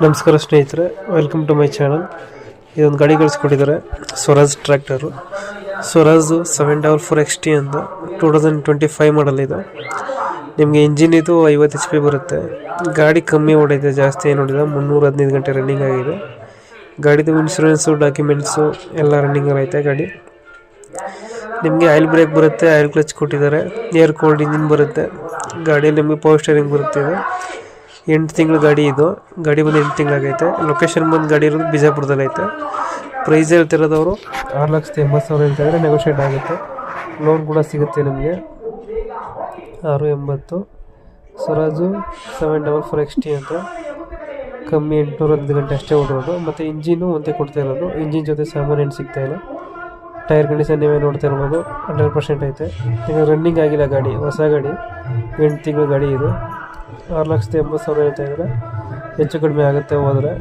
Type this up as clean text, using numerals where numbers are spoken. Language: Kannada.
ನಮಸ್ಕಾರ ಸ್ನೇಹಿತರೆ, ವೆಲ್ಕಮ್ ಟು ಮೈ ಚಾನಲ್. ಇದೊಂದು ಗಾಡಿ ಕಳಿಸ್ಕೊಟ್ಟಿದ್ದಾರೆ, ಸ್ವರಾಜ್ ಟ್ರ್ಯಾಕ್ಟರು. ಸ್ವರಾಜ್ 744 XT ಅಂತ 2025 ಮಾಡಲ್ ಇದು. ನಿಮಗೆ ಇಂಜಿನ್ ಇದು 50 HP ಬರುತ್ತೆ. ಗಾಡಿ ಕಮ್ಮಿ ಓಡಿದೆ, ಜಾಸ್ತಿ ಏನು ಓಡಿದೆ, 315 ಗಂಟೆ ರನ್ನಿಂಗ್ ಆಗಿದೆ. ಗಾಡಿದು ಇನ್ಶೂರೆನ್ಸು, ಡಾಕ್ಯುಮೆಂಟ್ಸು ಎಲ್ಲ ರನ್ನಿಂಗಲ್ಲಿ ಐತೆ. ಗಾಡಿ ನಿಮಗೆ ಆಯಿಲ್ ಬ್ರೇಕ್ ಬರುತ್ತೆ, ಆಯಿಲ್ ಕ್ಲಚ್ ಕೊಟ್ಟಿದ್ದಾರೆ, ಏರ್ ಕೂಲ್ಡ್ ಇಂಜಿನ್ ಬರುತ್ತೆ. ಗಾಡಿಯಲ್ಲಿ ನಿಮಗೆ ಪವರ್ ಸ್ಟೇರಿಂಗ್ ಬರುತ್ತೆ. ಇದು 8 ತಿಂಗಳ ಗಾಡಿ. ಇದು ಗಾಡಿ ಬಂದು 8 ತಿಂಗಳಾಗೈತೆ. ಲೊಕೇಶನ್ ಬಂದು ಗಾಡಿ ಇರೋದು ಬಿಜಾಪುರದಲ್ಲಿ ಐತೆ. ಪ್ರೈಸ್ ಹೇಳ್ತಿರೋದವರು 6,80,000 ಹೇಳ್ತಾಯಿದ್ರೆ ನೆಗೋಷಿಯೇಟ್ ಆಗುತ್ತೆ. ಲೋನ್ ಕೂಡ ಸಿಗುತ್ತೆ ನಿಮಗೆ. 680 ಸ್ವರಾಜು 744 XT ಅಂತ ಕಮ್ಮಿ 815 ಗಂಟೆ ಅಷ್ಟೇ ಓಡಿರೋದು. ಮತ್ತು ಇಂಜಿನು ಒಂದೇ ಕೊಡ್ತಾ ಇರೋದು. ಇಂಜಿನ್ ಜೊತೆ ಸಾಮಾನು ಏನು ಸಿಗ್ತಾಯಿಲ್ಲ. ಟೈರ್ ಕಂಡೀಷನ್ ನೀವೇ ನೋಡ್ತಾ ಇರ್ಬೋದು, 100% ಐತೆ. ಈಗ ರನ್ನಿಂಗ್ ಆಗಿಲ್ಲ ಗಾಡಿ, ಹೊಸ ಗಾಡಿ, 8 ತಿಂಗಳ ಗಾಡಿ. ಇದು 6,80,000 ಹೇಳ್ತಾಯಿದ್ರೆ ಹೆಚ್ಚು ಕಡಿಮೆ ಆಗುತ್ತೆ ಹೋದರೆ.